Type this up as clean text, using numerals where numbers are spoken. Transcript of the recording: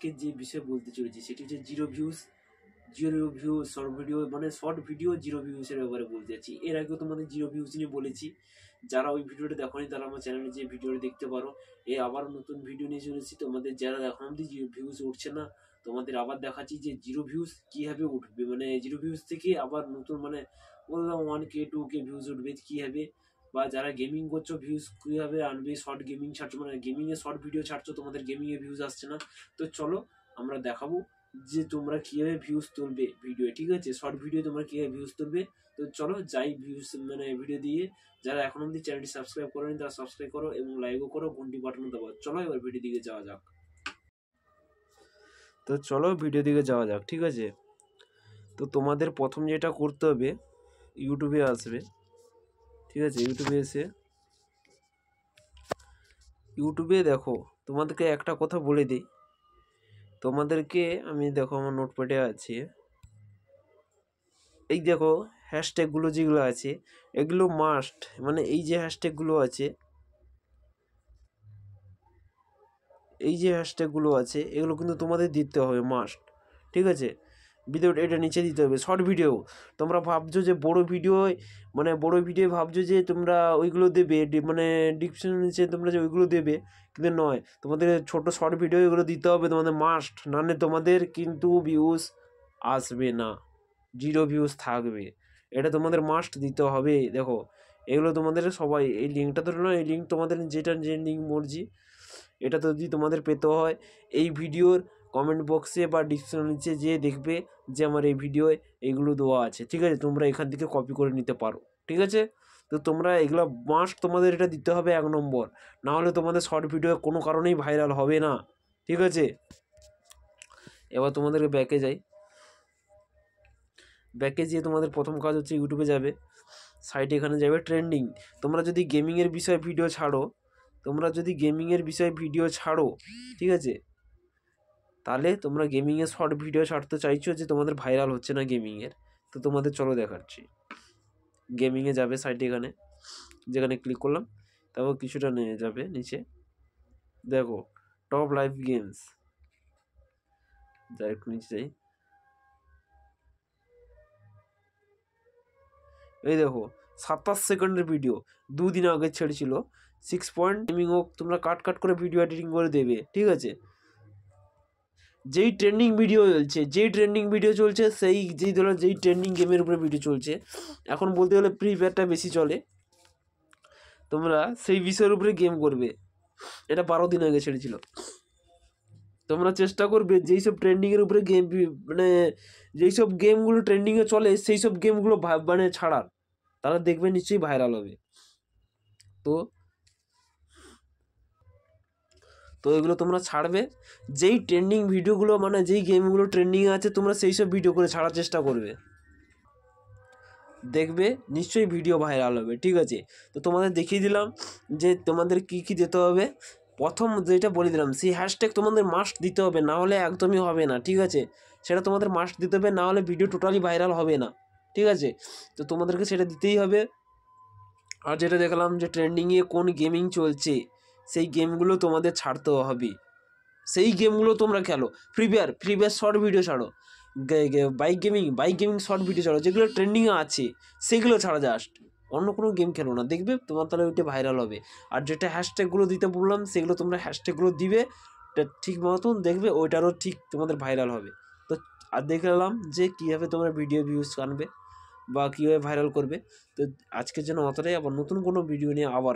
আজকে যে বিষয় বলতে চলেছি সেটি হচ্ছে জিরো ভিউজ শর্ট ভিডিও, মানে শর্ট ভিডিও জিরো ভিউজের ব্যাপারে বলতে যাচ্ছি। এর আগেও তোমাদের জিরো ভিউজ নিয়ে বলেছি, যারা ওই ভিডিওটা দেখোনি তারা আমার চ্যানেলে যে ভিডিওটা দেখতে পারো। আবার নতুন ভিডিও নিয়ে চলেছি তোমাদের, যারা এখন অব্দি জিরো ভিউজ উঠছে না তোমাদের আবার দেখাচ্ছি যে জিরো ভিউজ কীভাবে উঠবে, মানে জিরো ভিউজ থেকে আবার নতুন মানে বললাম 1K 2K ভিউজ উঠবে কীভাবে, বা যারা গেমিং করছো ভিউজ কীভাবে আনবে, শর্ট গেমিং ছাড়ছো মানে গেমিংয়ে শর্ট ভিডিও ছাড়ছো তোমাদের গেমিংয়ে ভিউজ আসছে না। তো চলো আমরা দেখাবো যে তোমরা কীভাবে ভিউজ তুলবে ভিডিও, ঠিক আছে, শর্ট ভিডিও তোমরা কীভাবে ভিউজ তুলবে। তো চলো যাই ভিউজ মানে ভিডিও দিয়ে, যারা এখন অব্দি চ্যানেলটি সাবস্ক্রাইব করেনি তারা সাবস্ক্রাইব করো এবং লাইকও করো, ঘন্টি বাটনও দাও। চলো এবার ভিডিও দিকে যাওয়া যাক। তো চলো ভিডিও দিকে যাওয়া যাক, ঠিক আছে। তো তোমাদের প্রথম যেটা করতে হবে, ইউটিউবে আসবে, ঠিক আছে। ইউটিউবে দেখো, তোমাদেরকে একটা কথা বলে দিই, তোমাদেরকে আমি দেখো আমার নোটপ্যাডে আছে, এই দেখো হ্যাশট্যাগুলো যেগুলো আছে এগুলো মাস্ট, মানে এই যে হ্যাশট্যাগুলো আছে এগুলো কিন্তু তোমাদের দিতে হবে মাস্ট, ঠিক আছে। ভিডিও এটা নিচে দিতে হবে। শর্ট ভিডিও তোমরা ভাবছো যে বড় ভিডিও, মানে বড় ভিডিও ভাবছো যে তোমরা ওইগুলো দেবে, মানে ডিসক্রিপশনের নিচে তোমরা যে ওইগুলো দেবে, কিন্তু নয়, তোমাদের ছোট শর্ট ভিডিও এগুলো দিতে হবে তোমাদের মাস্ট, নাহলে তোমাদের কিন্তু ভিউজ আসবে না, জিরো ভিউজ থাকবে, এটা তোমাদের মাস্ট দিতে হবে। দেখো এগুলো তোমাদের সবাই, এই লিঙ্কটা ধরে নাও, এই লিঙ্ক তোমাদের যেটা যে লিঙ্ক মর্জি, এটা তো যদি তোমাদের পেতে হয় এই ভিডিওর কমেন্ট বক্সে বা ডিসক্রিপশনের নিচে যেয়ে দেখবে যে আমার এই ভিডিওয় এইগুলো দেওয়া আছে, ঠিক আছে, তোমরা এখান থেকে কপি করে নিতে পারো, ঠিক আছে। তো তোমরা এগুলো মাস্ট তোমাদের এটা দিতে হবে 1 নম্বর, না হলে তোমাদের শর্ট ভিডিও কোনো কারণেই ভাইরাল হবে না, ঠিক আছে। এবার তোমাদেরকে ব্যাকে যাই, ব্যাকে যেয়ে তোমাদের প্রথম কাজ হচ্ছে ইউটিউবে যাবে, সাইটে এখানে যাবে ট্রেন্ডিং। তোমরা যদি গেমিংয়ের বিষয়ে ভিডিও ছাড়ো, ঠিক আছে, তাহলে তোমরা গেমিংয়ে শর্ট ভিডিও ছাড়তে চাইছো যে তোমাদের ভাইরাল হচ্ছে না গেমিংয়ের, তো তোমাদের চলো দেখাচ্ছি। গেমিংয়ে যাবে সাইটে, এখানে যেখানে ক্লিক করলাম তারপর কিছুটা নিয়ে যাবে নিচে, দেখো টপ লাইভ গেমস, একটু নিচে যাই, এই দেখো 27 সেকেন্ডের ভিডিও 2 দিন আগে ছেড়েছিল 6 পয়েন্ট গেমিং হোক, তোমরা কাট করে ভিডিও এডিটিং করে দেবে, ঠিক আছে। যেই ট্রেন্ডিং ভিডিও চলছে যেই ট্রেন্ডিং গেমের উপরে ভিডিও চলছে, এখন বলতে গেলে ফ্রি ফায়ারটা বেশি চলে, তোমরা সেই বিষয়ের উপরে গেম করবে, এটা 12 দিন আগে ছেড়েছিল। তোমরা চেষ্টা করবে যেই সব ট্রেন্ডিংয়ের উপরে গেম, মানে যেই সব গেমগুলো ট্রেন্ডিংয়ে চলে সেই সব গেমগুলো মানে ছাড়ার, তারা দেখবে নিশ্চয়ই ভাইরাল হবে। তো এগুলো তোমরা ছাড়বে, যেই ট্রেন্ডিং ভিডিওগুলো মানে যেই গেমগুলো ট্রেন্ডিংয়ে আছে তোমরা সেই সব ভিডিও করে ছাড়ার চেষ্টা করবে, দেখবে নিশ্চয়ই ভিডিও ভাইরাল হবে, ঠিক আছে। তো তোমাদের দেখিয়ে দিলাম যে তোমাদের কি দিতে হবে। প্রথম যেটা বলে দিলাম সেই হ্যাশট্যাগ তোমাদের মাস্ট দিতে হবে, না হলে একদমই হবে না, ঠিক আছে, সেটা তোমাদের মাস্ট দিতে হবে, না হলে ভিডিও টোটালি ভাইরাল হবে না, ঠিক আছে। তো তোমাদেরকে সেটা দিতেই হবে। আর যেটা দেখলাম যে ট্রেন্ডিংয়ে কোন গেমিং চলছে সেই গেমগুলো তোমাদের ছাড়তে হবে, সেই গেমগুলো তোমরা খেলো। ফ্রি ফায়ার শর্ট ভিডিও ছাড়ো, বাইক গেমিং শর্ট ভিডিও ছাড়ো, যেগুলো ট্রেন্ডিংয়ে আছে সেগুলো ছাড়া, জাস্ট অন্য কোনো গেম খেলো না, দেখবে তোমার তাহলে ওইটা ভাইরাল হবে। আর যেটা হ্যাশট্যাগুলো দিতে বললাম সেগুলো তোমরা হ্যাশট্যাগুলো দিবে ঠিক মতন, দেখবে ওইটারও ঠিক তোমাদের ভাইরাল হবে। তো আর দেখলাম যে কীভাবে তোমরা ভিডিও ভিউজ আনবে বা কীভাবে ভাইরাল করবে। তো আজকের জন্য অতটাই, আবার নতুন কোনো ভিডিও নিয়ে আবার